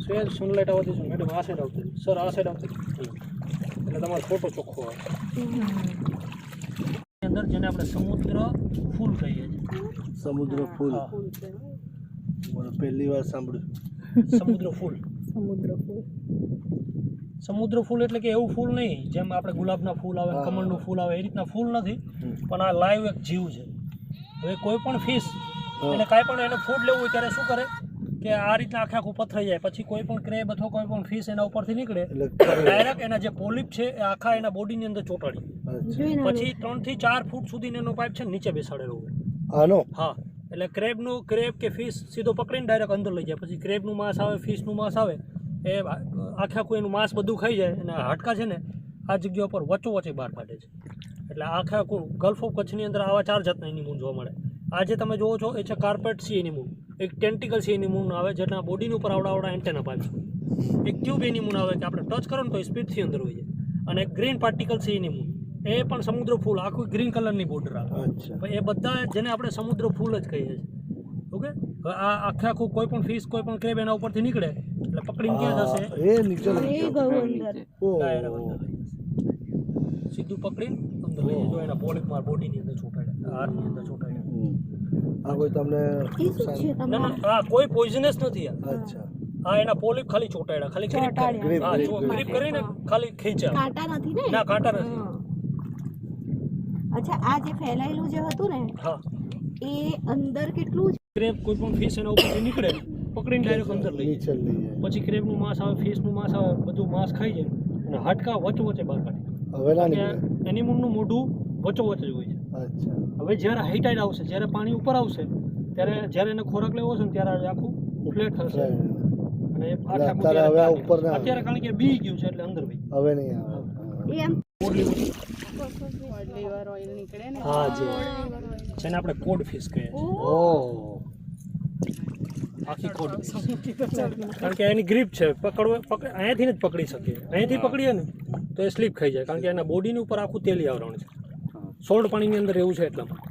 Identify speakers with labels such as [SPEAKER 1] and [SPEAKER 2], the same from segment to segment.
[SPEAKER 1] સેજ સનલાઇટ આવતી છે મેડમ આ સાઈડ આવતી સર આ સાઈડ આવતી એટલે તમારો ફોટો ચોખ્ખો આવે અંદર જેને આપણે સમુદ્ર ફૂલ કહીએ છીએ
[SPEAKER 2] સમુદ્ર ફૂલ બોલો પહેલી વાર સાંભળ્યું
[SPEAKER 1] સમુદ્ર ફૂલ સમુદ્ર ફૂલ એટલે કે એવું ફૂલ નહીં જેમ આપણે ગુલાબના ફૂલ આવે કમળનું ફૂલ આવે એ રીતના ફૂલ નથી પણ આ લાઈવ એક જીવ છે હવે કોઈ પણ ફિશ એને કાંઈ પણ એને ફૂડ લેવું હોય ત્યારે શું કરે કે આ રીતના આખે આખું પથરાઈ જાય પછી કોઈ પણ ક્રેબ અથવા કોઈ પણ ફિશ એના ઉપરથી નીકળે ડાયરેક્ટ એના જે પોલિપ છે એ આખા એના બોડીની અંદર ચોંટાડી પછી 3 થી 4 ફૂટ સુધીનો એનો પાઇપ છે નીચે બેસાડેલો હોય
[SPEAKER 2] આનો
[SPEAKER 1] હા એટલે ક્રેબ કે ફિશ સીધો પકડીને ડાયરેક્ટ અંદર લઈ જાય પછી ક્રેબનું માંસ આવે ફિશનું માંસ આવે એ આખે આખું એનું માંસ બધું ખાઈ જાય અને હાડકા છે ને આ જગ્યા પર વચ્ચે બહાર કાઢે છે એટલે આખે આખું ગલ્ફ ઓફ કચ્છની અંદર આવા 4 જાતના એનિમૂન જોવા મળે આજે તમે જોવો છો એ છે કાર્પેટ સી એનિમૂન એક ટેન્ટિકલ સી એનિમૂન આવે જેના બોડીની ઉપર આવડા એન્ટેના પાઇપ છે એક ટ્યુબ એનિમૂન આવે કે આપણે ટચ કરો ને તો સ્પીડથી અંદર હોય છે અને એક ગ્રીન પાર્ટિકલ સી એનિમૂન એ પણ સમુદ્ર ફૂલ આખું ગ્રીન કલરની બોર્ડર આવે એ બધા જેને આપણે સમુદ્ર ફૂલ જ કહીએ છીએ ઓકે આ આખે આખું કોઈ પણ ફિશ કોઈ પણ ક્રેબ એના ઉપરથી નીકળે એટલે પકડીને ક્યાં જશે
[SPEAKER 2] એ નીચે
[SPEAKER 1] સીધું પકડીને અંદર લઈ જાય એના પોલિપમાં બોડીની અંદર છોટાડે હાથની અંદર છોટાડે
[SPEAKER 2] આ કોઈ તમને
[SPEAKER 1] ના આ કોઈ પોઈઝનસ નથી
[SPEAKER 2] અચ્છા
[SPEAKER 1] આ એના પોલિપ ખાલી ચોટાડ્યા ખાલી ગ્રીપ કરીને ખાલી ખેંચ્યા
[SPEAKER 3] કાંટા નથી ને
[SPEAKER 1] ના કાંટા નથી
[SPEAKER 3] અચ્છા આ જે ફેલાયેલું જે હતું ને
[SPEAKER 1] હા
[SPEAKER 3] એ અંદર કેટલું
[SPEAKER 1] ક્રેબ કોઈ પણ ફિશ એના ઉપરથી નીકળે પકડીને ડાયરેક્ટ અંદર લઈ
[SPEAKER 2] નીચે લઈ જાય
[SPEAKER 1] પછી ક્રેબનું માંસ આવે ફિશનું માંસ આવે બધું માંસ ખાઈ જાય અને હાડકા વચ્ચે બહાર કાઢે
[SPEAKER 2] હવે ના નીકળે
[SPEAKER 1] એનિમલનું મોઢું વચ્ચે જ હોય છે
[SPEAKER 2] અચ્છા
[SPEAKER 1] હવે જ્યારે હાઈ ટાઈડ આવશે જ્યારે પાણી ઉપર આવશે ત્યારે જ્યારે એને ખોરાક લેવો હશે ને ત્યારે આખું ફ્લેટ થશે અને અત્યારે કારણ કે બી ગયું છે એટલે અંદર ભાઈ
[SPEAKER 2] હવે નહીં આવે
[SPEAKER 3] એમ
[SPEAKER 1] હા જી જેને આપણે કોડ ફિશ કહીએ છીએ આખી કોડ કારણ કે એની ગ્રીપ છે અહીંયાથી જ પકડી શકીએ અહીંયાથી પકડીએ ને તો એ સ્લીપ ખાઈ જાય કારણ કે એના બોડીની ઉપર આખું તેલી આવરણ છે સોલ્ટ પાણીની અંદર એવું છે એટલામાં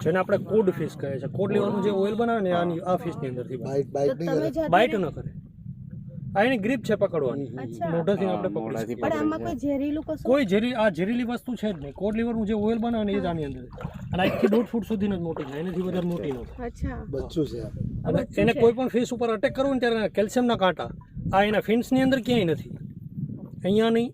[SPEAKER 1] જેને આપણે કોડ ફિશ કહે છે કોડ લેવાનું જે ઓઇલ બનાવે ને આની આ ફિશની અંદરથી બાઇટ ન કરે આ એની ગ્રીપ છે પકડવાની મોઢાથી આપણે પકડી શકીએ
[SPEAKER 3] પણ આમાં કોઈ ઝેરીલું કશું
[SPEAKER 1] કોઈ ઝેરીલી વસ્તુ છે જ નહીં કોડ લીવરનું જે ઓઇલ બનાવે ને એ જ આની અંદર અને 1 થી 1.5 ફૂટ સુધીનો જ મોટી થાય એનાથી વધારે મોટી ન થાય
[SPEAKER 3] અચ્છા
[SPEAKER 2] બચ્ચું છે
[SPEAKER 1] અને એને કોઈ પણ ફિશ ઉપર અટેક કરવું ને ત્યારે કેલ્શિયમના કાંટા આ એના ફિન્સની અંદર ક્યાંય નથી અહીંયા નહીં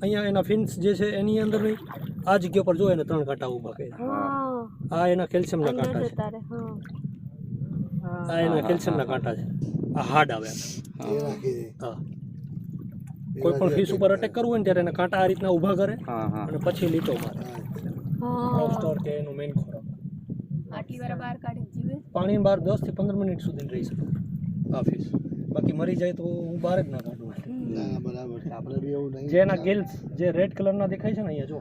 [SPEAKER 1] અહીંયા એના ફિન્સ જે છે એની અંદર નહીં આ જગ્યા પર જો એને 3 કાંટા ઊભા કર્યા આ એના કેલ્શિયમના કાંટા છે આ એના કેલ્શિયમના કાંટા છે આ હાર્ડ આવે હા કોઈ પણ ફિશ ઉપર અટેક કરવું હોય ને ત્યારે એને કાંટા આ રીતના ઊભા કરે અને પછી લીટો મારે લોબસ્ટર કે એનો મેઇન ખોરાક
[SPEAKER 3] આટલી વાર બહાર કાઢી જીવે
[SPEAKER 1] પાણી બહાર 10 થી 15 મિનિટ સુધી રહી શકે આ ફિશ બાકી મરી જાય તો હું બહાર જ ના કાઢું
[SPEAKER 2] બરાબર છે આપણે બી એવું નહીં
[SPEAKER 1] જે એના ગિલ્સ જે રેડ કલરના દેખાય છે ને અહીંયા જો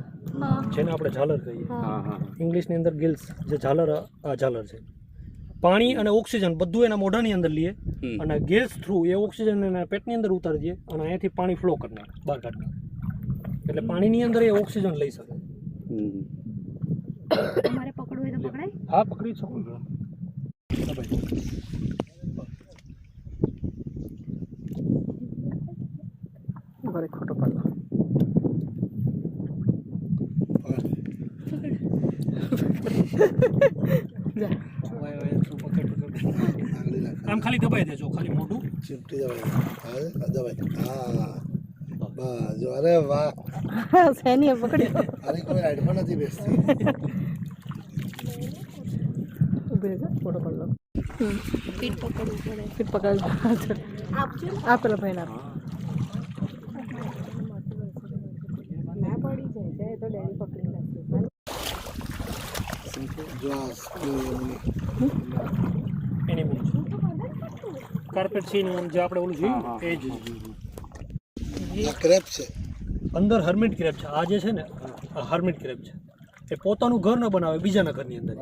[SPEAKER 1] જેને આપણે ઝાલર કહીએ ઇંગ્લિશની અંદર ગિલ્સ જે ઝાલર આ ઝાલર છે પાણી અને ઓક્સિજન બધું એના મોઢાની અંદર લઈએ અને ગેસ થ્રુ એ ઓક્સિજન એના પેટની અંદર ઉતારી દઈએ અને અહીંયાથી પાણી ફ્લો કરી નાખે બહાર કાઢી નાખે એટલે પાણીની અંદર એ ઓક્સિજન લઈ શકે
[SPEAKER 3] તમારે પકડવું હોય તો પકડાય
[SPEAKER 1] હા પકડી શકો બરે ખોટો પાડો આમ ખાલી દબાઈ દેજો ખાલી મોઢું
[SPEAKER 2] ચીપટી જવાય દબાઈ હા બસ જો અરે વાહ
[SPEAKER 3] સેની પકડી
[SPEAKER 2] અરે કોઈ રાઈડમાં નથી બેસતી
[SPEAKER 1] ફોટો પાડ લો
[SPEAKER 3] ફીટ પકડવું પડે
[SPEAKER 1] ફીટ પકડ
[SPEAKER 3] આપજો
[SPEAKER 1] આ પેલા ભાઈ ના
[SPEAKER 3] ના પડી જાય તો ડેડી પકડી નાખશે
[SPEAKER 2] જો
[SPEAKER 1] એની બોલ કાર્પેટ છે જે આપણે ઓલું જોયું એ જ
[SPEAKER 2] આ ક્રેપ છે
[SPEAKER 1] અંદર હર્મિટ ક્રેબ છે આ જે છે ને આ હર્મિટ ક્રેબ છે એ પોતાનું ઘર ન બનાવે બીજાના ઘરની અંદર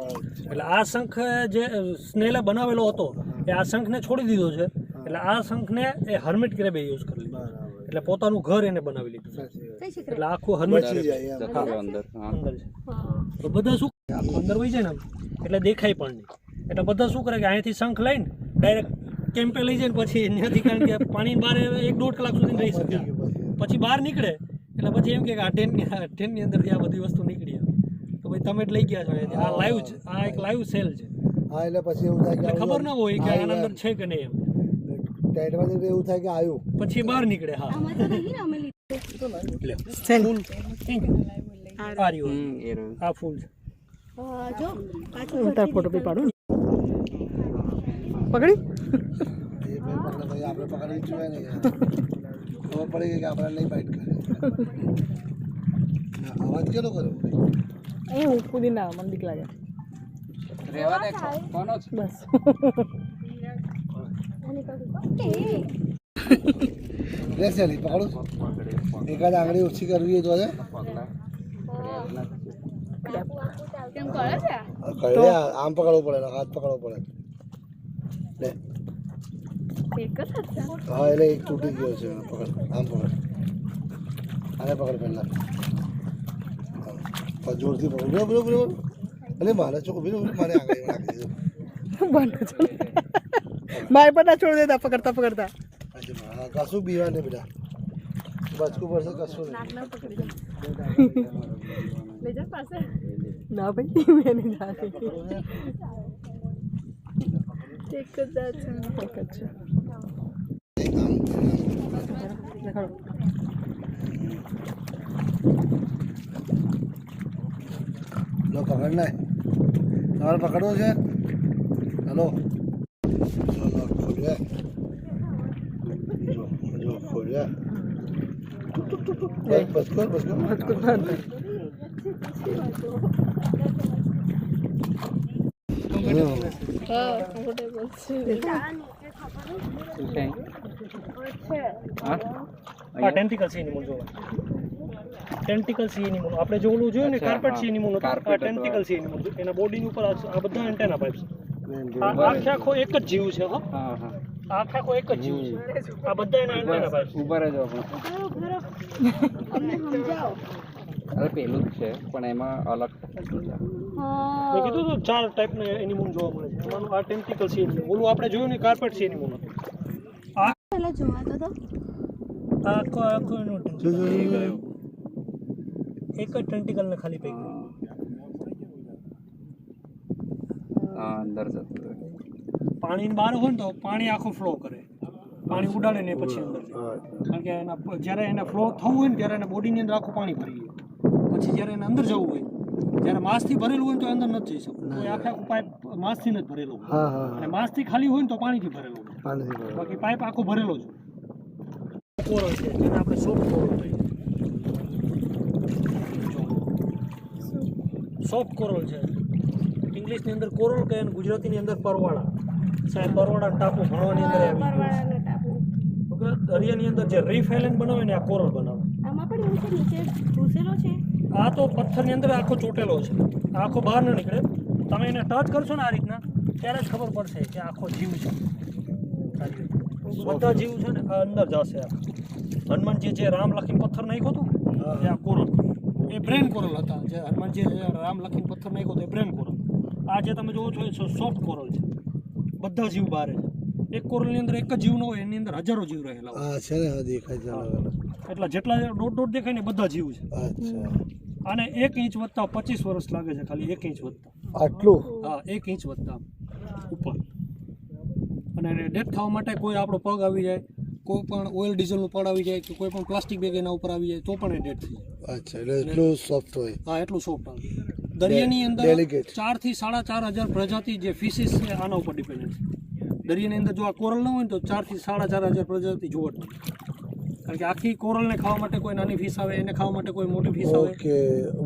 [SPEAKER 1] એટલે આ શંખ જે સ્નેલે બનાવેલો હતો એ આ શંખને છોડી દીધો છે એટલે આ શંખને એ હર્મિટ ક્રેબે યુઝ કરી લીધો એટલે પોતાનું ઘર એને બનાવી લીધું એટલે આખું હર્મિટ ક્રેબ અંદર છે તો બધા શું આખું અંદર વહી જાય ને એટલે દેખાય પણ નહીં એટલે બધા શું કરે કે અહીંયાથી શંખ લઈને ડાયરેક્ટ કેમ્પે લઈ જાય ને પછી ત્યાંથી કારણ કે પાણી બહાર 1-1.5 કલાક સુધી રહી શકે પછી બહાર નીકળે એટલે પછી એમ કે આ ટેન્ટની અંદરથી આ બધી વસ્તુ નીકળી આવે તો ભાઈ તમે જ લઈ ગયા છો આ લાઈવ છે આ એક લાઈવ સેલ છે
[SPEAKER 2] હા એટલે પછી એવું થાય
[SPEAKER 1] એટલે
[SPEAKER 2] કે
[SPEAKER 1] ખબર ના હોય કે આના અંદર છે કે નહીં એમ
[SPEAKER 2] ટેન્ટમાંથી એવું થાય કે આવ્યું
[SPEAKER 1] પછી બહાર નીકળે હા
[SPEAKER 3] આમાં તો નહીં ને અમે
[SPEAKER 1] ફૂલ આ રહ્યું આ ફૂલ છે
[SPEAKER 3] જો પાછું
[SPEAKER 4] તાર ફોટો બી પાડું પકડી
[SPEAKER 2] એ ભાઈ પકડે ભાઈ આપણે પકડવી જોઈએ ને યાર. ખબર પડી ગઈ કે આપણે નહીં બાઇટ કરે અવાજ કેલો કર્યો
[SPEAKER 4] અહીં હું કૂદી ના મને બીક લાગે બસ
[SPEAKER 2] રહેશે નહીં પકડું એકાદ આંગળી ઓછી કરવી હોય તો છે
[SPEAKER 3] કેમ કરે છે
[SPEAKER 2] કઈ આમ પકડવું પડે હાથ પકડવો પડે લે
[SPEAKER 3] એક જ છે
[SPEAKER 2] હા એટલે એક તૂટી ગયો છે પકડ આમ પકડ આને પકડ પહેલા જોરથી પકડ બરોબર એટલે મારે ચોક ઉભી મારે આંગળી નાખી દીધું
[SPEAKER 4] બંધ છે માય પતા છોડ દેતા પકડતા પકડતા
[SPEAKER 2] હા કશું બીવા નહીં બેટા બચકું પડશે કશું નહીં
[SPEAKER 3] લઈ જા પાસે
[SPEAKER 4] ના ભાઈ મેં નહીં જાતી એક જ છે દેખાડો
[SPEAKER 2] લો પકડ ને તમારે પકડવું છે હલો ચલો ખોલ્યા જો ખોલ્યા બસ કર
[SPEAKER 1] આ ટેન્ટિકલ સી એનિમલ જોવા ટેન્ટિકલ સી એનિમલ આપણે જે ઓલું જોયું ને કાર્પેટ સી એનિમલ આ ટેન્ટિકલ સી એનિમલ એના બોડીની ઉપર આ બધા એન્ટેના પાઇપ્સ આખો એક જ જીવ છે હો આખો એક જ જીવ છે આ બધા એના એન્ટેના પાઇપ્સ
[SPEAKER 5] ઉપર જ
[SPEAKER 3] અમને સમજાવો
[SPEAKER 5] અરે પેલું જ છે પણ એમાં અલગ
[SPEAKER 1] મેં કીધું તો 4 ટાઈપના એનિમલ જોવા મળે છે એમાંનું આ ટેન્ટિકલ સી એનિમલ ઓલું આપણે જોયું ને કાર્પેટ સી એનિમલ
[SPEAKER 3] પેલા જોવાતો તો
[SPEAKER 1] આખો એનું એક જ ટેન્ટિકલને ખાલી પૈકી
[SPEAKER 5] હા અંદર જતું રહે.
[SPEAKER 1] પાણીની બહાર હોય ને તો પાણી આખો ફ્લો કરે પાણી ઉડાડે ને પછી અંદર જાય. કારણ કે એના જ્યારે એને ફ્લો થવું હોય ને ત્યારે એને બોડીની અંદર આખું પાણી ભરી જાય પછી જ્યારે એને અંદર જવું હોય જ્યારે માંસથી ભરેલું હોય ને તો અંદર નથી જઈ શકતું તો આખે આખું પાઇપ માંસથી નથી ભરેલો હોય
[SPEAKER 2] હા હા
[SPEAKER 1] અને માંસથી ખાલી હોય ને તો પાણીથી ભરેલો હોય
[SPEAKER 2] પાણીથી
[SPEAKER 1] બાકી પાઇપ આખો ભરેલો છે કોરલ છે જેને આપણે સોફ્ટ કોરલ કહીએ સોફ્ટ કોરલ છે ઇંગ્લિશની અંદર કોરલ કહે અને ગુજરાતીની અંદર પરવાળા સાહેબ પરવાળા ટાપુ ભણવાની અંદર આવી ગયું
[SPEAKER 3] પરવાળાનો ટાપુ
[SPEAKER 1] છે દરિયાની અંદર જે રીફ આઇલેન્ડ બનાવે ને આ કોરલ બનાવે
[SPEAKER 3] આમાં પણ એવું છે નીચે ઘૂસેલો છે
[SPEAKER 1] આ તો પથ્થરની અંદર આખો ચોટેલો છે આ આખો બહાર ન નીકળે તમે એને ટચ કરશો ને આ રીતના ત્યારે જ ખબર પડશે કે આખો જીવ છે બધા જીવ છે ને આ અંદર જશે હનુમાનજી જે રામ લખીને પથ્થર નાખ્યો હતો એ આ કોરલ એ બ્રેન કોરલ હતા જે હનુમાનજી રામ લખીને પથ્થર નાખ્યો હતો એ બ્રેન કોરલ આ જે તમે જોવો છો એ સોફ્ટ કોરલ છે બધા જીવ બહાર છે એક કોરલની અંદર એક જ જીવ ન હોય એની અંદર હજારો જીવ રહેલા હોય
[SPEAKER 2] હા છે ને હા દેખાય છે અલગ અલગ
[SPEAKER 1] એટલે જેટલા ડોટ દેખાય ને બધા જીવ છે
[SPEAKER 2] અચ્છા
[SPEAKER 1] આને 1 ઇંચ વધતા 25 વર્ષ લાગે છે ખાલી 1 ઇંચ વધતા
[SPEAKER 2] આટલું
[SPEAKER 1] હા 1 ઇંચ વધતા ઉપર અને ડેથ થવા માટે કોઈ આપણો પગ આવી જાય કોઈ પણ ઓઇલ ડીઝલનું પડ આવી જાય કે કોઈ પણ પ્લાસ્ટિક બેગ એના ઉપર આવી જાય તો પણ એ ડેથ થઈ જાય
[SPEAKER 2] અચ્છા એટલે એટલું સોફ્ટ હોય
[SPEAKER 1] હા એટલું સોફ્ટ આવે દરિયાની અંદર
[SPEAKER 2] Delicate.
[SPEAKER 1] 4 થી 4.5 પ્રજાતિ જે ફિશિસ છે આના ઉપર ડિપેન્ડન્ટ છે દરિયાની અંદર જો આ કોરલ ન હોય ને તો 4 થી 4.5 પ્રજાતિ જોવા મળે કારણ કે આખી કોરલને ખાવા માટે કોઈ નાની ફિશ આવે એને ખાવા માટે કોઈ મોટી ફિશ આવે
[SPEAKER 2] ઓકે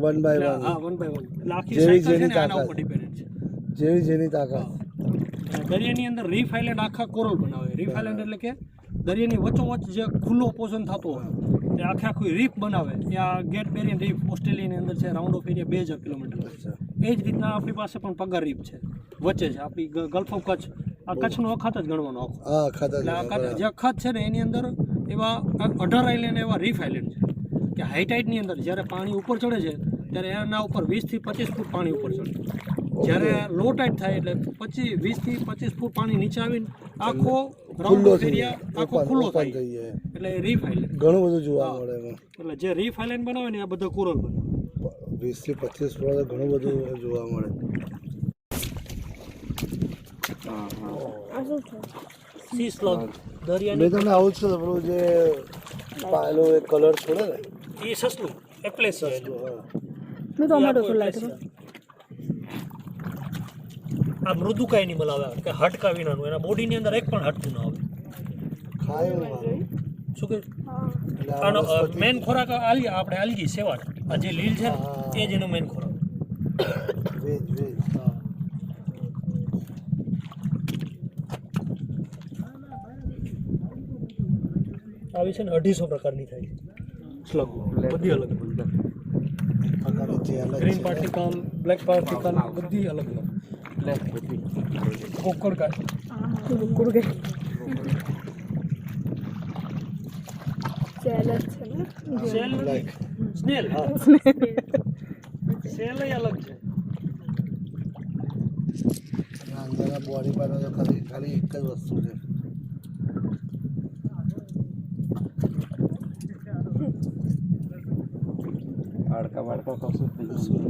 [SPEAKER 2] વન બાય
[SPEAKER 1] એટલે
[SPEAKER 2] વન
[SPEAKER 1] હા 1 બાય 1 એટલે આખી
[SPEAKER 2] જેવી
[SPEAKER 1] સાયકલ છે
[SPEAKER 2] જેની
[SPEAKER 1] ને આના
[SPEAKER 2] તાકાત.
[SPEAKER 1] ઉપર ડિપેન્ડન્ટ છે
[SPEAKER 2] જેવી જેની તાકાત
[SPEAKER 1] દરિયાની અંદર રીફ આઇલેન્ડ આખા કોરલ બનાવે રીફ આઇલેન્ડ એટલે કે દરિયાની વચ્ચોવચ્ચ જે ખુલ્લો પોર્શન થતો હોય એ આખે આખું રીફ બનાવે એ આ ગેટ બેરિયન રીફ ઓસ્ટ્રેલિયાની અંદર છે રાઉન્ડ ઓફ એરિયા 2000 કિલોમીટર છે એ જ રીતના આપણી પાસે પણ પગાર રીફ છે વચ્ચે છે આપણી ગલ્ફ ઓફ કચ્છ આ કચ્છનો અખાત જ ગણવાનો આખો
[SPEAKER 2] હા ખાતા
[SPEAKER 1] એટલે આ જે અખાત છે ને એની અંદર એવા 18 આઇલેન્ડ એવા રીફ આઇલેન્ડ છે કે હાઈ ટાઇડની અંદર જ્યારે પાણી ઉપર ચડે છે ત્યારે એના ઉપર 20 થી 25 ફૂટ પાણી ઉપર ચડે જ્યારે લો ટાઈડ થાય એટલે 20 થી 25 ફૂટ પાણી નીચે આવીને આખો
[SPEAKER 2] ખુલ્લો
[SPEAKER 1] રાઉન્ડ
[SPEAKER 2] થઈ
[SPEAKER 1] એરિયા
[SPEAKER 2] જાય,
[SPEAKER 1] આખો
[SPEAKER 2] open-
[SPEAKER 1] ખુલ્લો
[SPEAKER 2] open
[SPEAKER 1] થાય
[SPEAKER 2] થઈ જાય.
[SPEAKER 1] એટલે રીફ આઇલેન્ડ.
[SPEAKER 2] ઘણું બધું જોવા મળે એમાં.
[SPEAKER 1] એટલે જે રીફ આઇલેન્ડ બનાવે ને આ બધા કોરલ બને.
[SPEAKER 2] 20 થી 25 ફૂટ ઘણું બધું જોવા મળે.
[SPEAKER 5] હા હા
[SPEAKER 1] સી સ્લગ
[SPEAKER 2] મેં
[SPEAKER 1] દરિયાની
[SPEAKER 2] તમને આવું જ છે પેલું જે પાયેલો એક કલર છોડે ને
[SPEAKER 1] એ સસલું એપ્લેસ છે એનું.
[SPEAKER 2] હા.
[SPEAKER 4] મેં તો અમારો
[SPEAKER 1] એ
[SPEAKER 4] તો
[SPEAKER 1] આખું
[SPEAKER 4] લાઈટ
[SPEAKER 1] એપ્લેસ છે. આ મૃદુકા એનિમલ આવે કે હાડકા વિનાનું, એના બોડીની અંદર એક પણ હાડકું ના આવે.
[SPEAKER 2] ખાય એવું મારું.
[SPEAKER 1] શું કે
[SPEAKER 2] એટલે આ
[SPEAKER 1] આનો
[SPEAKER 2] વનસ્પતિ-
[SPEAKER 1] મેન ખોરાક આપણે આલગી સેવાળ, આ જે લીલ છે ને એ જ એનો મેન ખોરાક.
[SPEAKER 2] વેજ હા.
[SPEAKER 1] આવી છે ને 250 પ્રકારની થાય સ્લગ, બધી અલગ અલગ.
[SPEAKER 2] પ્રકારની જે અલગ
[SPEAKER 1] ગ્રીન
[SPEAKER 2] છે.
[SPEAKER 1] પાર્ટિકલ, બ્લેક પાર્ટિકલ, બધી અલગ અલગ. કોકડ કાય
[SPEAKER 4] કુકુર કે
[SPEAKER 1] સેલ
[SPEAKER 2] Like.
[SPEAKER 1] સ્નેલ, હા સેલ અલગ છે.
[SPEAKER 2] અને અંદરના બોડી પર તો ખાલી એક જ વસ્તુ છે.
[SPEAKER 5] હાડકા વાડકા કશું જ નહીં.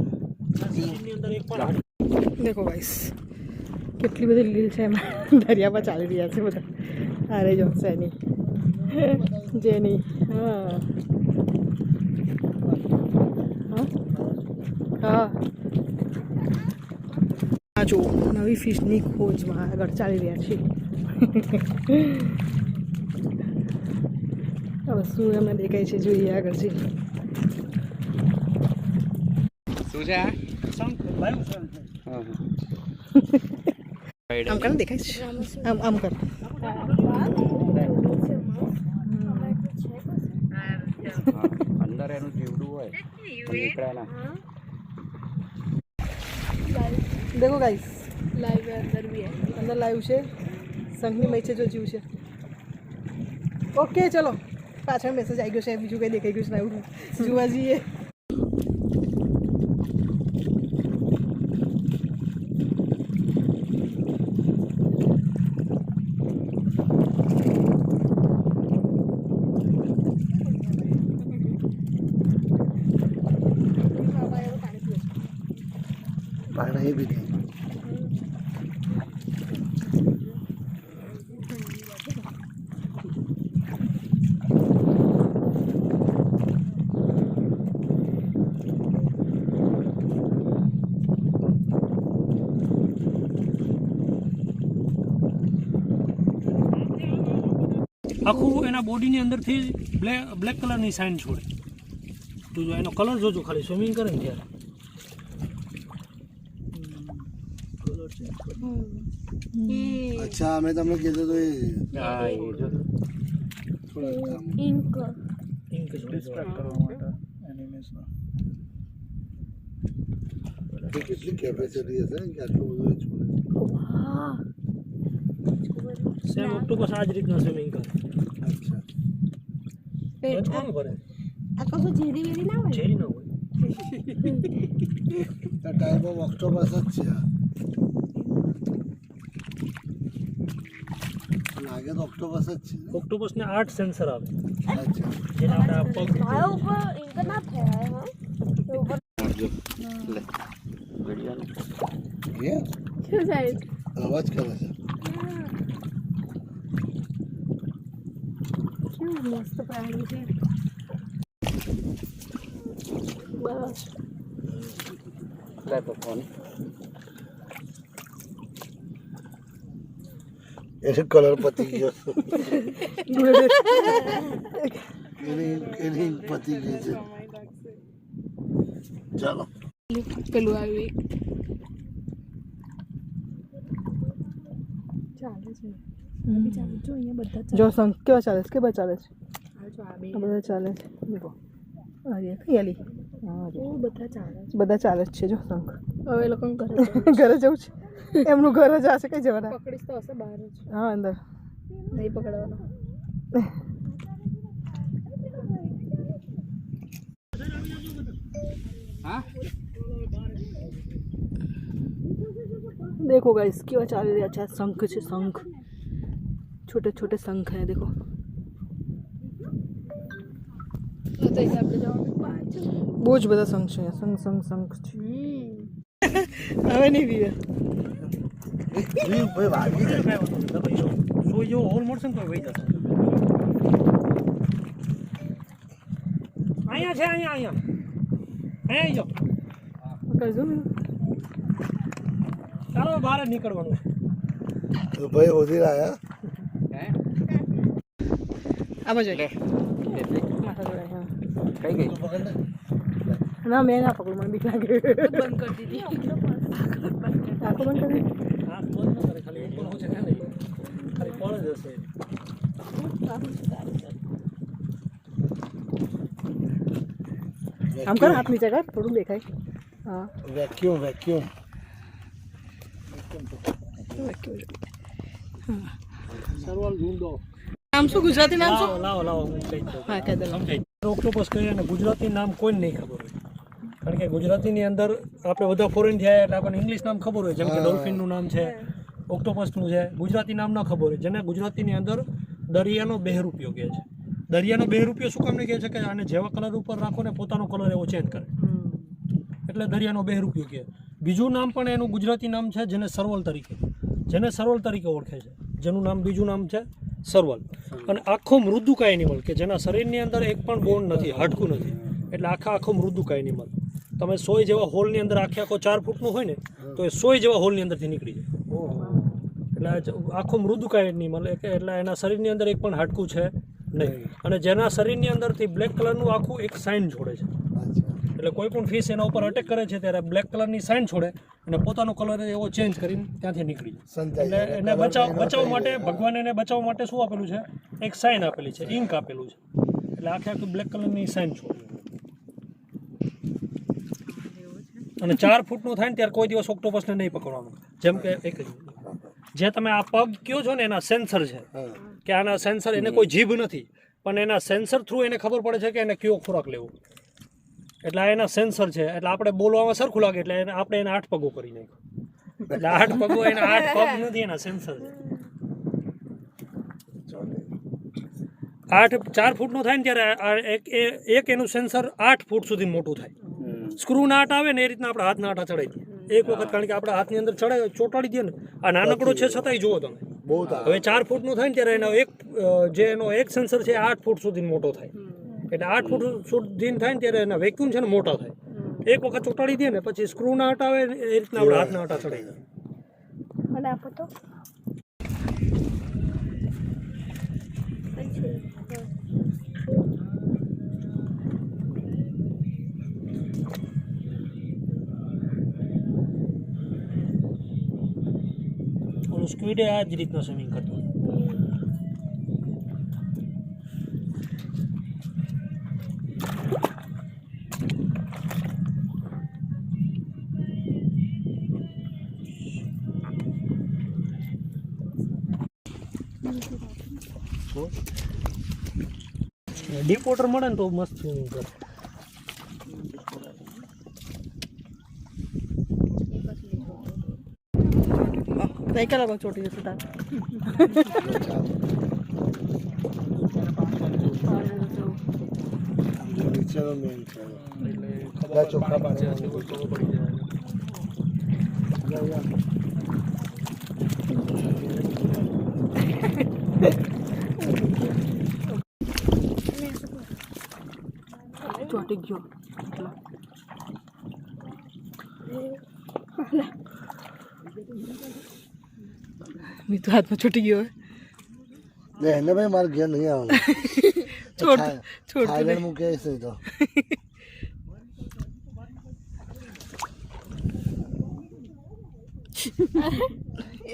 [SPEAKER 1] શરીરની અંદર એક પણ હાડકું
[SPEAKER 4] દેખો ગાઈસ કેટલી બધી લીલ છે એમાં. દરિયા પર ચાલી રહ્યા છે બધા. અરે જો સેની જેની હા હા આ જો નવી ફિશની ખોજમાં આગળ ચાલી રહ્યા છીએ. હવે શું એમને દેખાય છે જોઈએ આગળ છે.
[SPEAKER 5] શું છે આ?
[SPEAKER 1] શંખ લાઈવ સેલ છે.
[SPEAKER 5] હા
[SPEAKER 4] આમ કર દેખાય છે આમ આમ કર.
[SPEAKER 5] હા અંદર એનું જીવડું હોય નીકળે ના.
[SPEAKER 4] દેખો ગાઈસ
[SPEAKER 3] लाइव है अंदर भी है.
[SPEAKER 4] અંદર લાવ્યું છે સંઘની મય છે જો જીવ છે. ઓકે ચલો પાછળ મેસેજ આવી ગયો છે બીજું કંઈ દેખાઈ ગયું છે લાવ્યું જોવા જઈએ.
[SPEAKER 2] પાણી બી નહીં.
[SPEAKER 1] આખું એના બોડીની અંદરથી બ્લેક કલરની સાઇન છોડે. તું જો એનો કલર જોજો ખાલી સ્વિમિંગ કરે ને ત્યારે.
[SPEAKER 2] અચ્છા અમે તમને કીધું તો એ
[SPEAKER 5] હા એ જો
[SPEAKER 2] થોડુંક આમ
[SPEAKER 3] इंक
[SPEAKER 1] પિંક
[SPEAKER 2] એ કેટલી કેપેસિટી હશે ને કે આટલું બધું એ છોડે.
[SPEAKER 1] સેમ ઓક્ટોપસ આ જ રીતના સ્વિમિંગ કરે.
[SPEAKER 2] અચ્છા
[SPEAKER 1] બચકોનું કરે,
[SPEAKER 3] આ કશું ઝેરી વેરી ના હોય.
[SPEAKER 1] ઝેરી ના હોય.
[SPEAKER 2] આ ટાઈપ ઓફ ઓક્ટોપસ જ છે આ. લાગે તો ઓક્ટોપસ જ છે.
[SPEAKER 1] ઓક્ટોપસને 8 સેન્સર આવે,
[SPEAKER 2] અચ્છા
[SPEAKER 1] જેને આપણે આ પગ
[SPEAKER 3] મારા ઉપર ઇન્ક ના ફેરાય હા તો ઉપર
[SPEAKER 5] જો લે વિડિયો ને
[SPEAKER 2] એ
[SPEAKER 3] શું થાય
[SPEAKER 2] અવાજ કરે છે.
[SPEAKER 3] કેવું મસ્ત પ્રાણી છે. બસ
[SPEAKER 5] લે તો ફોન
[SPEAKER 2] એને કલર પતી ગયો. એની પતી ગઈ છે. ચાલો
[SPEAKER 3] પેલું આવ્યું એક ચાલે છે બી ચાલે જો અહીંયા બધા ચાલે.
[SPEAKER 4] જો શંખ કેવા ચાલે છે કેવા ચાલે છે
[SPEAKER 3] આ જો આ બે
[SPEAKER 4] આ બધા ચાલે છે દેખો અરે કઈ આલી હા જો.
[SPEAKER 3] ઓ બધા ચાલે છે.
[SPEAKER 4] બધા ચાલે જ છે જો શંખ.
[SPEAKER 3] હવે એ લોકો ઘરે
[SPEAKER 4] ઘરે જવું છે એમનું ઘર જ આ છે કઈ જવાના.
[SPEAKER 3] પકડીશ તો હશે બહાર જ
[SPEAKER 4] હા અંદર
[SPEAKER 3] નહીં પકડવાનો.
[SPEAKER 5] હા
[SPEAKER 4] देखो गाइस કેવા ચાલી રહ્યા છે શંખ છે શંખ छोटे छोटे शंख है देखो બહુ જ બધા શંખ છે શંખ શંખ શંખ છે હવે નહીં પીવે
[SPEAKER 2] ભાઈ વાગી જાય
[SPEAKER 1] સોય જેવો હોલ મળશે ને તો વહી જશે અહીંયા છે અહીંયા આવી જાઓ
[SPEAKER 4] કરજો ને
[SPEAKER 1] ચાલો બહાર જ નીકળવાનું
[SPEAKER 2] તો ભાઈ હોધી રહ્યા
[SPEAKER 4] આમાં જોઈએ માથા જોડાય હા
[SPEAKER 5] કઈ ગઈ
[SPEAKER 2] પકડ ને
[SPEAKER 4] ના મેં ના પકડું મને બીક લાગે બંધ કરી દીધી આંખો બંધ કરી
[SPEAKER 1] હા બંધ ન કરે ખાલી ઉપર હું છે ખાલી પળ જ હશે
[SPEAKER 4] આમ કર હાથ નીચે કર થોડું દેખાય હા
[SPEAKER 2] વેક્યુમ વેક્યુમ
[SPEAKER 1] સરવાલ ઝૂંડો
[SPEAKER 4] નામ શું ગુજરાતી નામ શું
[SPEAKER 1] લાવો હું કહી દઉં
[SPEAKER 4] હા કહી દો
[SPEAKER 1] સમજાય ઓક્ટોપસ કહીએ અને ગુજરાતી નામ કોઈને નહીં ખબર હોય કારણ કે ગુજરાતીની અંદર આપણે બધા ફોરેન થયા એટલે આપણને ઇંગ્લિશ નામ ખબર હોય જેમ કે ડોલ્ફિનનું નામ છે ઓક્ટોપસનું છે ગુજરાતી નામ ન ખબર હોય જેને ગુજરાતીની અંદર દરિયાનો બહેરૂપિયો કહે છે દરિયાનો બહેરૂપિયો શું કામને કહે છે કે આને જેવા કલર ઉપર રાખો ને પોતાનો કલર એવો ચેન્જ કરે એટલે દરિયાનો બહેરૂપિયો કહે બીજું નામ પણ એનું ગુજરાતી નામ છે જેને સરવલ તરીકે ઓળખે છે જેનું નામ બીજું નામ છે સરવલ અને આખો મૃદુકાય એનિમલ કે જેના શરીરની અંદર એક પણ બોન નથી હાડકું નથી એટલે આખો મૃદુકાય એનિમલ તમે 100 જેવા હોલની અંદર આખો 4 ફૂટનું હોય ને તો એ 100 જેવા હોલની અંદરથી નીકળી જાય એટલે આખો મૃદુકાય એનિમલ એટલે એના શરીરની અંદર એક પણ હાડકું છે નહીં અને જેના શરીરની અંદરથી બ્લેક કલરનું આખું એક સાઇન છોડે છે એટલે કોઈ પણ ફિશ એના ઉપર અટેક કરે છે ત્યારે બ્લેક કલરની સાઇન છોડે અને પોતાનો કલર એવો ચેન્જ કરીને ત્યાંથી નીકળી જાય એટલે એને બચાવવા માટે ભગવાને એને બચાવવા માટે શું આપેલું છે એક સાઇન આપેલી છે ઇંક આપેલું છે એટલે આખી બ્લેક કલરની સાઇન છોડે અને 4 ફૂટનું થાય ને ત્યારે કોઈ દિવસ ઓક્ટોપસને નહીં પકડવાનું જેમ કે એક જે તમે આ પગ કયો છો ને એના સેન્સર છે કે આના સેન્સર એને કોઈ જીભ નથી પણ એના સેન્સર થ્રુ એને ખબર પડે છે કે એને કયો ખોરાક લેવો એટલે આ એના સેન્સર છે એટલે આપણે બોલવામાં સરખું લાગે એટલે આપણે એને 8 પગો કરી નાખ્યો એટલે 8 પગો એના 8 પગ નથી એના સેન્સર છે 4 ફૂટનું થાય ને ત્યારે એક એનું સેન્સર 8 ફૂટ સુધી મોટું થાય સ્ક્રૂ નાટ આવે ને એ રીતના આપણે હાથના આટા ચડાવી દઈએ એક વખત કારણ કે આપણે હાથની અંદર ચોંટાડી દઈએ ને આ નાનકડો છે છતાંય જુઓ તમે હવે 4 ફૂટનું થાય ને ત્યારે એનો એક સેન્સર છે 8 ફૂટ સુધી મોટો થાય એટલે 8 ફૂટ સુધી થાય ને ત્યારે એના વેક્યુમ છે ને મોટા થાય એક વખત ચોંટાડી દઈએ ને પછી સ્ક્રૂ નાટ આવે એ રીતના આપણે હાથના આટા ચડાવી દઈએ
[SPEAKER 3] મને આપો તો
[SPEAKER 1] સ્ક્વીડ આ જ રીતનો સ્વિમિંગ કરતો ડીપ વોટર મળે ને તો મસ્ત સ્વિમિંગ કરે
[SPEAKER 4] નહીં કલાક ચોટી જશે તાર
[SPEAKER 2] નીચેનો મેન છે એટલે ચોખ્ખા પાણી
[SPEAKER 1] પડી જાય
[SPEAKER 4] ચોટી ગયો મેં તો હાથમાં છૂટી ગયો
[SPEAKER 2] ને એને ભાઈ મારે ઘેર નહીં આવવાનું
[SPEAKER 4] છોડ
[SPEAKER 2] થાઈલેન્ડ મૂકે છે તો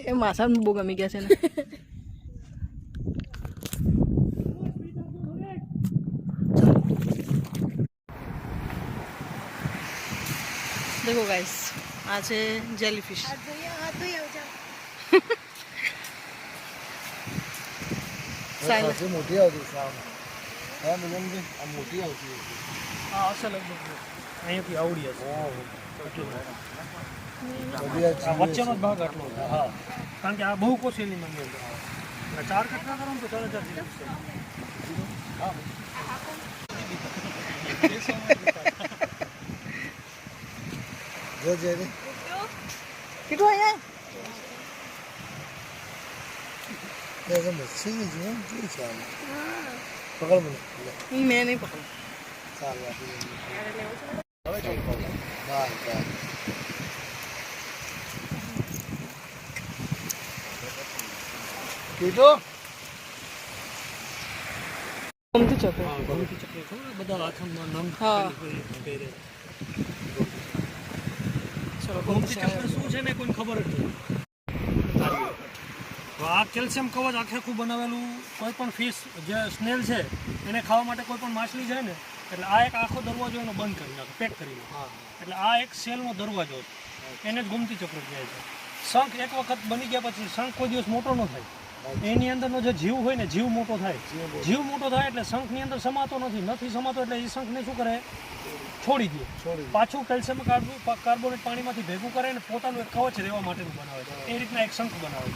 [SPEAKER 4] એ માસા બહુ ગમી ગયા છે ને देखो गाइस આ છે જેલીફિશ
[SPEAKER 2] સાઈઝ મોટી આવતી સાવ હા મિલન કે આ મોટી આવતી
[SPEAKER 1] હા અસલ લગભગ અહીંયાથી આવડી હશે
[SPEAKER 2] બધી આ
[SPEAKER 1] આ વચ્ચેનો જ ભાગ આટલો છે હા કારણ કે આ બહુ કોશેલી મંદિર છે અને 4 કટકા કરો ને તો 4 હા
[SPEAKER 2] જો જે રે
[SPEAKER 4] કીધું અહીંયા
[SPEAKER 2] એ મચ્છી જો જોઈ છે આમ પકડ મને
[SPEAKER 4] મેં નહીં પકડું
[SPEAKER 2] ચાલ આપી બસ કીધું
[SPEAKER 4] ગમતી ચક્ર
[SPEAKER 1] હા ગમતી ચક્ર ખબર બધા હાથમાં નામ
[SPEAKER 4] હા.
[SPEAKER 1] પહેરે ચલો ગમતી ચક્ર શું છે ને કોઈને ખબર જ નથી તો આ કેલ્શિયમ કવચ આખે આખું બનાવેલું કોઈ પણ ફિશ જે સ્નેલ છે એને ખાવા માટે કોઈ પણ માછલી જાય ને એટલે આ એક આખો દરવાજો એનો બંધ કરી નાખે પેક કરી નાખે એટલે આ એક સેલનો દરવાજો છે એને જ ગમતી ચક્ર કહે છે શંખ એક વખત બની ગયા પછી શંખ કોઈ દિવસ મોટો ન થાય એની અંદરનો જે જીવ હોય ને જીવ મોટો થાય જીવ મોટો થાય એટલે શંખની અંદર સમાતો નથી સમાતો એટલે એ શંખને શું કરે છોડી દે પાછું કેલ્શિયમ કાર્બોનેટ પાણીમાંથી ભેગું કરે ને પોતાનું એક કવચ રહેવા માટેનું બનાવે છે એ રીતના એક શંખ બનાવે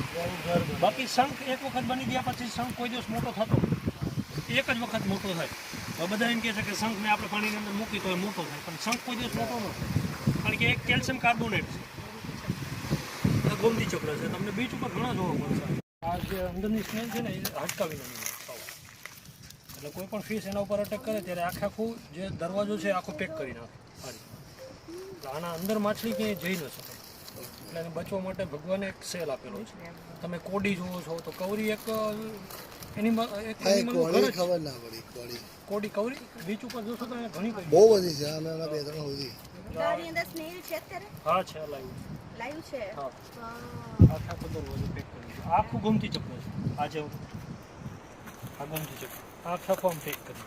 [SPEAKER 1] છે બાકી શંખ એક વખત બની ગયા પછી શંખ કોઈ દિવસ મોટો થતો એક જ વખત મોટો થાય હવે બધા એમ કહે છે કે શંખને આપણે પાણીની અંદર મૂકી તો એ મોટો થાય પણ શંખ કોઈ દિવસ મોટો ન થાય કારણ કે એક કેલ્શિયમ કાર્બોનેટ છે ગોમતી ચક્ર છે તમને બીચ ઉપર ઘણા જોવા મળશે આ જે અંદરની સ્મેલ છે ને એ હટકાવી નાખી એટલે કોઈ પણ ફિશ એના ઉપર અટેક કરે ત્યારે આખું જે દરવાજો છે આખો પેક કરી નાખે આ રીતે એટલે આના અંદર માછલી ક્યાંય જઈ ન શકે એટલે એને બચવા માટે ભગવાને એક સેલ આપેલો છે તમે કોડી જુઓ છો તો કવરી એક એનિમલ એક એનિમલનું ઘર જ છે.
[SPEAKER 2] ખબર ના પડી કોડી
[SPEAKER 1] કવરી બીચ ઉપર જોશો તો એને ઘણી
[SPEAKER 2] બહુ બધી છે આના બે ત્રણ સુધી
[SPEAKER 3] ગાડી અંદર સ્નેલ છે અત્યારે
[SPEAKER 1] હા છે લાઈવ
[SPEAKER 3] લાઈવ છે
[SPEAKER 1] હા આખા દરવાજો પેક કરી દીધો આખું ગમતી ચક્ર છે આ જે આ ગમતી ચક્ર આખા ફોર્મ પેક કરી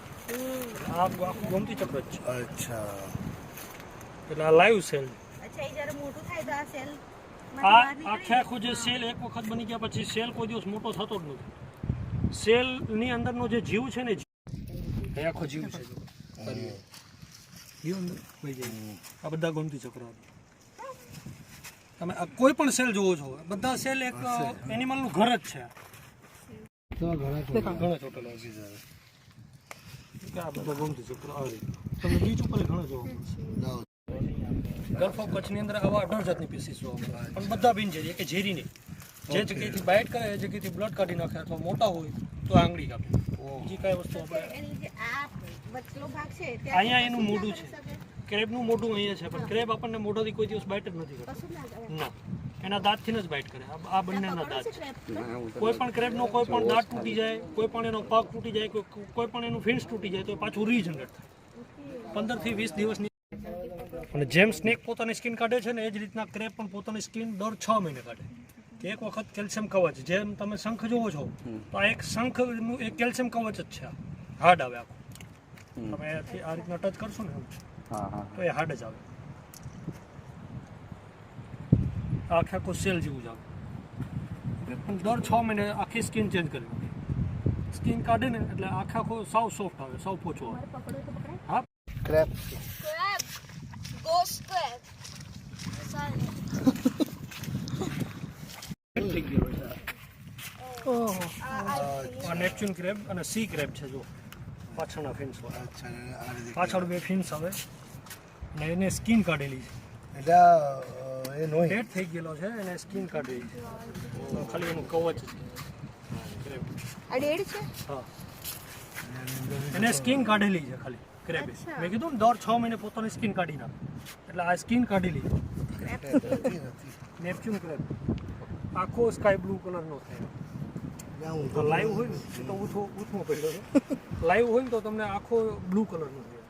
[SPEAKER 1] આ આખું ગમતી ચક્ર જ છે
[SPEAKER 2] અચ્છા
[SPEAKER 1] એટલે આ લાઈવ સેલ
[SPEAKER 3] અચ્છા એ જ્યારે મોટું થાય તો આ સેલ
[SPEAKER 1] આ આખે આખું જે સેલ એક વખત બની ગયા પછી સેલ કોઈ દિવસ મોટો થતો જ નથી સેલની અંદરનો જે જીવ છે ને એ આખો જીવ છે જીવ અંદર વહી જાય આ બધા ગમતી ચક્ર તમે આ કોઈ પણ સેલ જોવો છો બધા સેલ એક એનિમલનું ઘર જ છે
[SPEAKER 2] તો ઘણા
[SPEAKER 1] ઘણા ચોટેલા છે આ બધા ગમતી ચક્ર આવી તમને બીચ ઉપર ઘણા જોવા મળશે ગલ્ફ ઓફ કચ્છની અંદર આવા 18 જાતની પીસીસ જોવા મળે પણ બધા બિનઝેરી કે ઝેરી નહીં જે જગ્યાએથી બાઇટ કરે એ જગ્યાએથી બ્લડ કાઢી નાખે અથવા મોટા હોય તો આંગળી કાપે બીજી કઈ વસ્તુ આપણે
[SPEAKER 3] એની જે આ વચલો ભાગ છે
[SPEAKER 1] અહીંયા એનું મોઢું છે ક્રેબનું મોઢું અહીંયા છે પણ ક્રેબ આપણને મોઢાથી કોઈ દિવસ બાઇટ જ નથી કરતો
[SPEAKER 3] કશું ના કરે
[SPEAKER 1] ના એના દાંતથી જ બાઇટ કરે આ બંનેના દાંત છે
[SPEAKER 5] ના હું તો
[SPEAKER 1] કોઈ પણ ક્રેબનો કોઈ પણ દાંત તૂટી જાય કોઈ પણ એનો પગ તૂટી જાય કોઈ પણ એનું ફિન્સ તૂટી જાય તો એ પાછું રીજનરેટ થાય 15 થી 20 દિવસની અને જેમ સ્નેક પોતાની સ્કિન કાઢે છે ને એ જ રીતના ક્રેબ પણ પોતાની સ્કિન દર 6 મહિને કાઢે કે એક વખત કેલ્શિયમ કવચ જેમ તમે શંખ જોવો છો તો આ એક શંખનું એક કેલ્શિયમ કવચ જ છે હાર્ડ આવે આખું તમે એથી આ રીતના ટચ કરશો ને
[SPEAKER 5] હા હા
[SPEAKER 1] તો એ હાર્ડ જ આવે આખે આખું સેલ જેવું જ આવે પણ દર 6 મહિને આખી સ્કિન ચેન્જ કરી નાખે સ્કિન કાઢે ને એટલે આખો સાવ સોફ્ટ આવે સાવ પોચો આવે
[SPEAKER 3] પકડો તો પકડાય
[SPEAKER 1] હા
[SPEAKER 2] ક્રેપ
[SPEAKER 3] ક્રેબ ગોસ ક્રેબ
[SPEAKER 1] થઈ ગયો છે
[SPEAKER 4] ઓહો
[SPEAKER 1] આ નેપચ્યુન ક્રેબ અને સી ક્રેબ છે જો પાછળના ફિન્સ વાળા
[SPEAKER 2] અચ્છા આ રીતે
[SPEAKER 1] પાછળ બે ફિન્સ આવે અને એને સ્કિન કાઢેલી છે
[SPEAKER 2] એટલે એ નોઈ
[SPEAKER 1] ડેડ થઈ ગયેલો છે એને સ્કિન કાઢેલી છે તો ખાલી એનું કવચ છે ક્રેબ
[SPEAKER 3] આ ડેડ છે
[SPEAKER 1] હા એને સ્કિન કાઢેલી છે ખાલી ક્રેબે મેં કીધું ને દર 6 મહિને પોતાની સ્કિન કાઢી નાખે એટલે આ સ્કિન કાઢેલી
[SPEAKER 2] નથી
[SPEAKER 1] નેપચ્યુન ક્રેબ આખો સ્કાય બ્લુ કલરનો થાય તો લાઈવ હોય ને એ તો ઊંચો પડ્યો છે લાઈવ હોય ને તો તમને આખો બ્લુ કલરનો થાય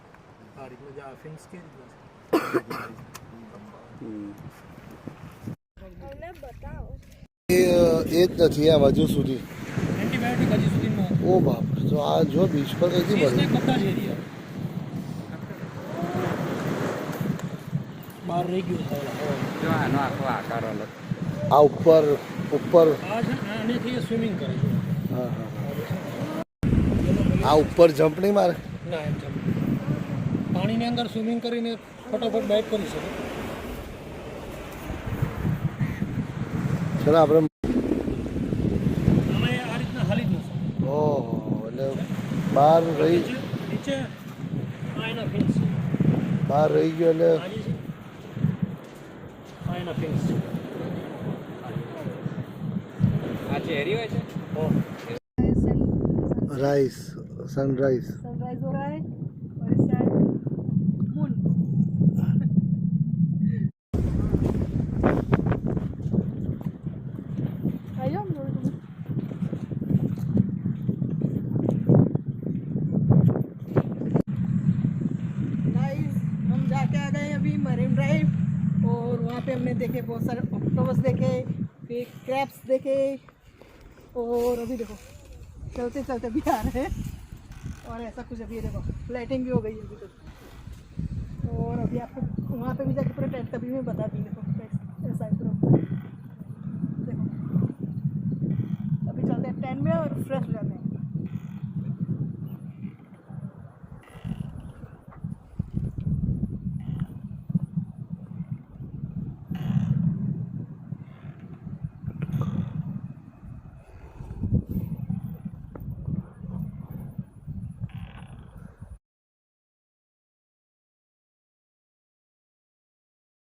[SPEAKER 1] આ રીતના જે આ ફિન્સ કે રીતના
[SPEAKER 2] એ જ નથી આમ હજુ સુધી
[SPEAKER 1] એન્ટીબાયોટિક હજી સુધીમાં
[SPEAKER 2] ઓ બાપ તો આ જો બીચ પર કઈ
[SPEAKER 1] ફિશને
[SPEAKER 2] બને
[SPEAKER 1] બધા જ એરિયા બહાર રહી ગયું છે
[SPEAKER 5] જો આનો આખો આકાર અલગ
[SPEAKER 2] આ ઉપર ઉપર
[SPEAKER 1] આ છે ને આનેથી એ સ્વિમિંગ કરે છે
[SPEAKER 2] હા હા આ ઉપર જમ્પ નહીં મારે
[SPEAKER 1] ના એમ જમ પાણીની અંદર સ્વિમિંગ કરીને ફટાફટ બાઇટ કરી શકે
[SPEAKER 2] ચલો આપણે
[SPEAKER 1] અમે આ રીતના હાલી જ નથી.
[SPEAKER 2] ઓહો એટલે બહાર રહી
[SPEAKER 1] નીચે આ એના ફિન્સ છે.
[SPEAKER 2] બહાર રહી ગયો એટલે
[SPEAKER 1] આ જે છે આ એના ફિન્સ છે.
[SPEAKER 5] આ ચેરી હોય છે
[SPEAKER 2] राइस सनराइज
[SPEAKER 4] सनराइज हो रहा है और इस साइड मून आइए हम लोग गाइस हम जाके आ गए अभी मरीन ड्राइव और वहाँ पे हमने देखे बहुत सारे ऑक्टोपस देखे फिर क्रैब्स देखे और अभी देखो चलते चलते भी आ रहे हैं और ऐसा कुछ अभी देखो लाइटिंग भी हो गई है अभी तो और अभी आपको वहाँ पे भी जाके पूरा टेंट का भी मैं बता दी देखो ऐसा है पूरा